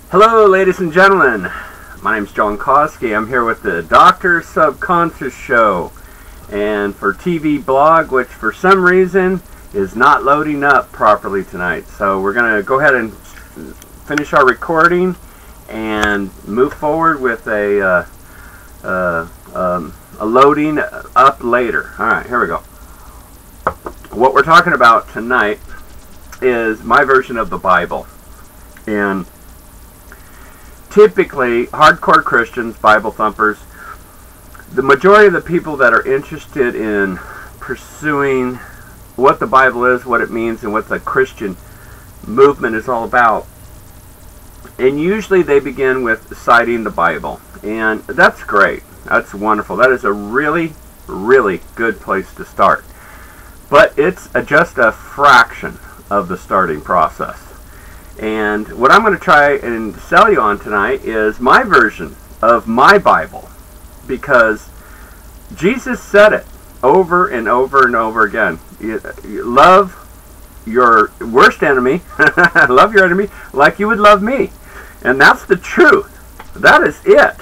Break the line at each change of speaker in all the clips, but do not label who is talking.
Hello, ladies and gentlemen. My name is John Koscki. I'm here with the Dr. Subconscious Show, and for TV blog, which for some reason is not loading up properly tonight. So we're going to go ahead and finish our recording and move forward with a loading up later. All right, here we go. What we're talking about tonight is my version of the Bible, and typically, hardcore Christians, Bible thumpers, the majority of the people that are interested in pursuing what the Bible is, what it means, and what the Christian movement is all about, and usually they begin with citing the Bible. And that's great. That's wonderful. That is a really, really good place to start. But it's just a fraction of the starting process. And what I'm going to try and sell you on tonight is my version of my Bible, because Jesus said it over and over and over again. You love your worst enemy, love your enemy like you would love me. And that's the truth. That is it.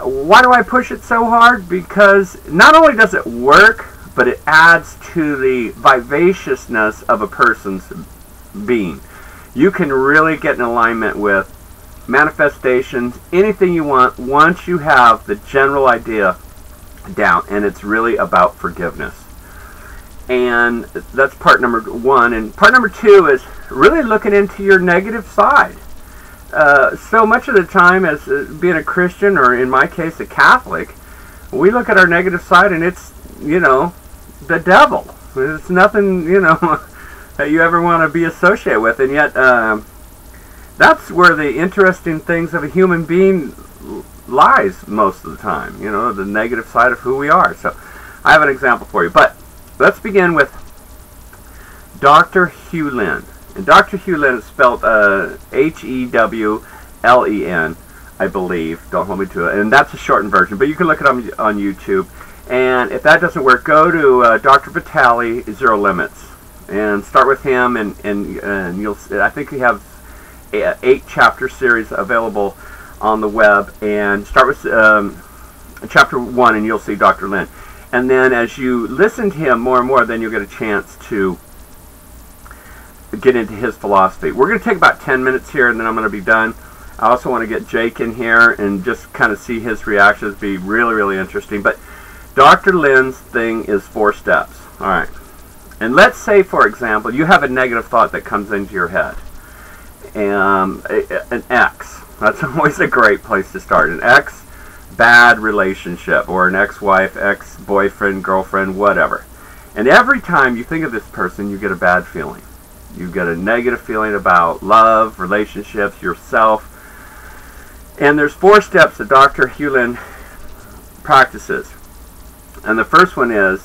Why do I push it so hard? Because not only does it work, but it adds to the vivaciousness of a person's being. You can really get in alignment with manifestations, anything you want, once you have the general idea down. And it's really about forgiveness. And that's part number one. And part number two is really looking into your negative side. So much of the time, as being a Christian, or in my case, a Catholic, we look at our negative side and it's, the devil. It's nothing, that you ever want to be associated with. And yet, that's where the interesting things of a human being lies most of the time. The negative side of who we are. So I have an example for you. But let's begin with Dr. Hugh Lynn. And Dr. Hugh Lynn is spelled H-E-W-L-E-N, I believe. Don't hold me to it. And that's a shortened version. But you can look it up on YouTube. And if that doesn't work, go to Dr. Vitale, Zero Limits. And start with him, and you'll. I think we have a 8-chapter series available on the web. And start with chapter 1, and you'll see Dr. Lynn. And then as you listen to him more and more, then you'll get a chance to get into his philosophy. We're going to take about 10 minutes here, and then I'm going to be done. I also want to get Jake in here and just kind of see his reactions. Be really, really interesting. But Dr. Lynn's thing is 4 steps. All right. And let's say, for example, you have a negative thought that comes into your head. An ex. That's always a great place to start. An ex bad relationship, or an ex-wife, ex-boyfriend, girlfriend, whatever. And every time you think of this person, you get a bad feeling. You get a negative feeling about love, relationships, yourself. And there's 4 steps that Dr. Hugh Lynn practices. And the first one is,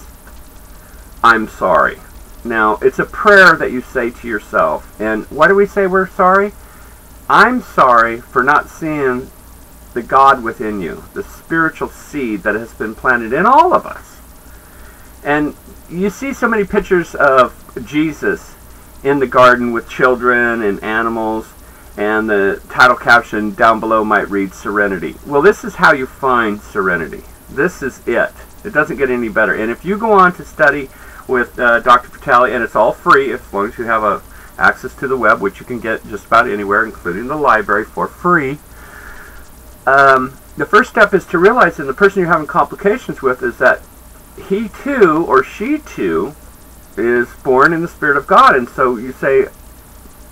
I'm sorry. Now, it's a prayer that you say to yourself. And why do we say we're sorry? I'm sorry for not seeing the God within you, the spiritual seed that has been planted in all of us. And you see so many pictures of Jesus in the garden with children and animals, and the title caption down below might read Serenity. Well, this is how you find serenity. This is it. It doesn't get any better. And if you go on to study with Dr. Vitale, and it's all free as long as you have access to the web, which you can get just about anywhere, including the library, for free. The first step is to realize that the person you're having complications with is that he too, or she too, is born in the Spirit of God. And so you say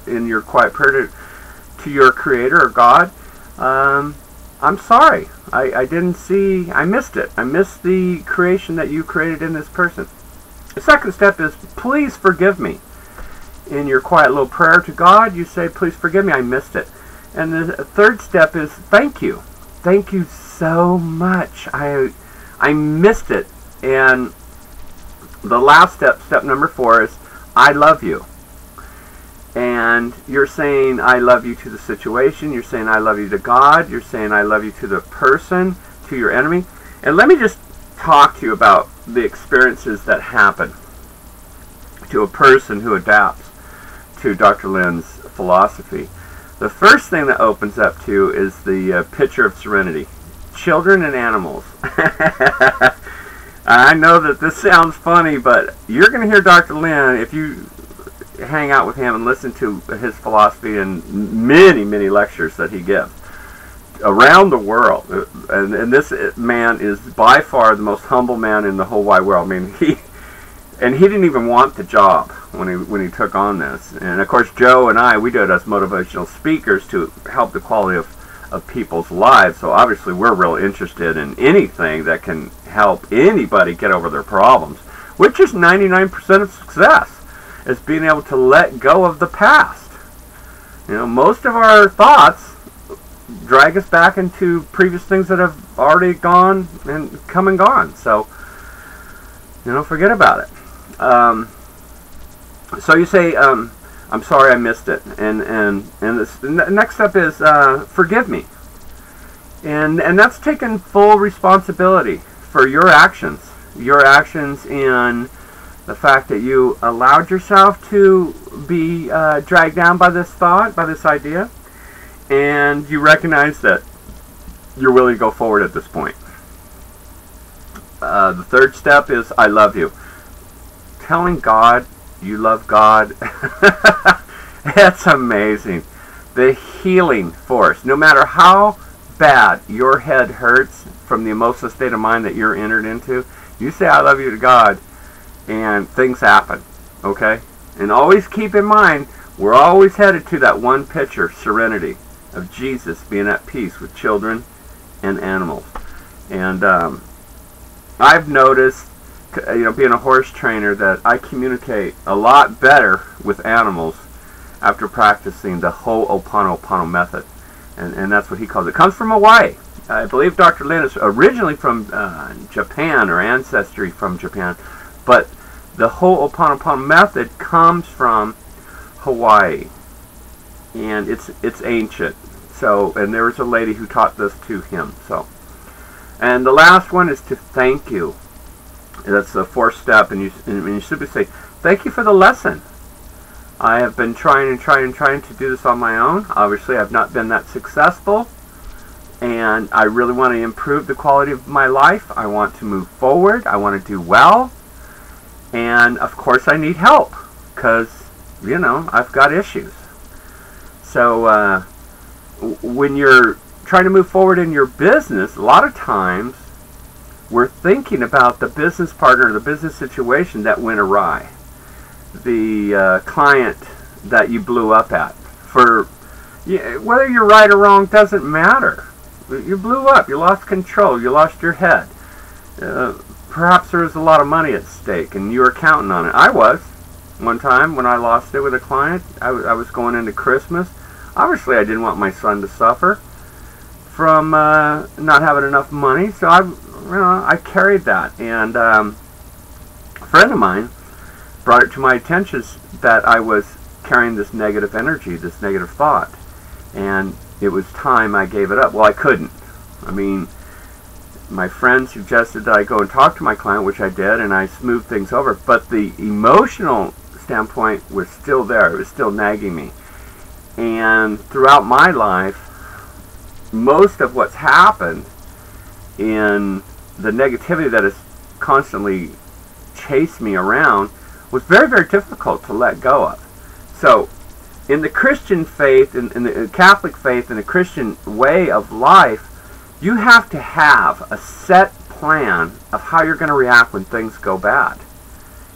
in your quiet prayer to your Creator or God, I'm sorry. I didn't see, I missed it. I missed the creation that you created in this person. The second step is, please forgive me. In your quiet little prayer to God, you say, please forgive me, I missed it. And the third step is, thank you. Thank you so much. I missed it. And the last step, step number 4, is, I love you. And you're saying, I love you to the situation. You're saying, I love you to God. You're saying, I love you to the person, to your enemy. And let me just talk to you about the experiences that happen to a person who adapts to Dr. Lynn's philosophy. The first thing that opens up to is the picture of serenity. Children and animals. I know that this sounds funny, but you're going to hear Dr. Lin, if you hang out with him and listen to his philosophy and many, many lectures that he gives around the world. And this man is by far the most humble man in the whole wide world. I mean, he didn't even want the job when he took on this. And of course, Joe and I, we do it as motivational speakers to help the quality of people's lives. So obviously we're real interested in anything that can help anybody get over their problems, which is 99% of success, is being able to let go of the past. You know, most of our thoughts drag us back into previous things that have already gone and come and gone. So, you know, forget about it. So you say, I'm sorry I missed it. And the next step is, forgive me. And that's taking full responsibility for your actions. Your actions in the fact that you allowed yourself to be dragged down by this thought, by this idea, and you recognize that you're willing to go forward at this point. The third step is, I love you. Telling God you love God, that's amazing. The healing force, no matter how bad your head hurts from the emotional state of mind that you're entered into, you say I love you to God, and things happen, okay? And always keep in mind, we're always headed to that one picture, serenity, of Jesus being at peace with children and animals. And I've noticed, you know, being a horse trainer, that I communicate a lot better with animals after practicing the Ho'oponopono method. And that's what he calls it. It comes from Hawaii. I believe Dr. Lin is originally from Japan, or ancestry from Japan. But the Ho'oponopono method comes from Hawaii. And it's ancient. So, and there was a lady who taught this to him. So, and the last one is to thank you. That's the fourth step, and you simply say, thank you for the lesson. I have been trying to do this on my own. Obviously, I've not been that successful, and I really want to improve the quality of my life. I want to move forward. I want to do well, and of course, I need help, because, you know, I've got issues. So, when you're trying to move forward in your business, a lot of times, we're thinking about the business partner, the business situation that went awry, the client that you blew up at. For whether you're right or wrong doesn't matter. You blew up. You lost control. You lost your head. Perhaps there was a lot of money at stake, and you were counting on it. I was. One time when I lost it with a client, I was going into Christmas. Obviously, I didn't want my son to suffer from not having enough money, so I carried that. And a friend of mine brought it to my attention that I was carrying this negative energy, this negative thought, and it was time I gave it up. Well, I couldn't. I mean, my friend suggested that I go and talk to my client, which I did, and I smoothed things over, but the emotional standpoint was still there. It was still nagging me. And throughout my life, most of what's happened in the negativity that has constantly chased me around was very, very difficult to let go of. So, in the Christian faith, in the Catholic faith, in the Christian way of life, you have to have a set plan of how you're going to react when things go bad.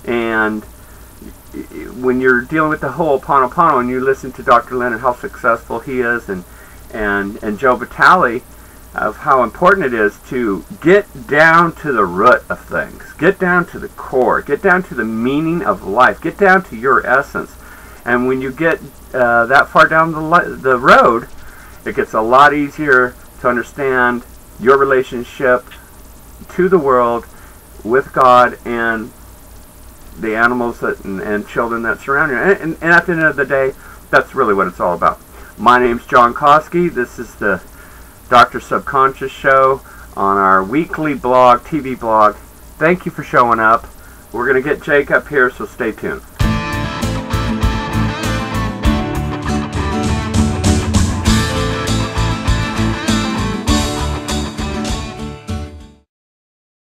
And when you're dealing with the Ho'oponopono and you listen to Dr. Lin and how successful he is, and Joe Vitale, of how important it is to get down to the root of things, get down to the core, get down to the meaning of life, get down to your essence. And when you get that far down the road, it gets a lot easier to understand your relationship to the world, with God, and the animals and children that surround you. And at the end of the day, that's really what it's all about. My name's John Koscki. This is the Dr. Subconscious Show on our weekly blog, TV blog. Thank you for showing up. We're going to get Jake up here, so stay tuned.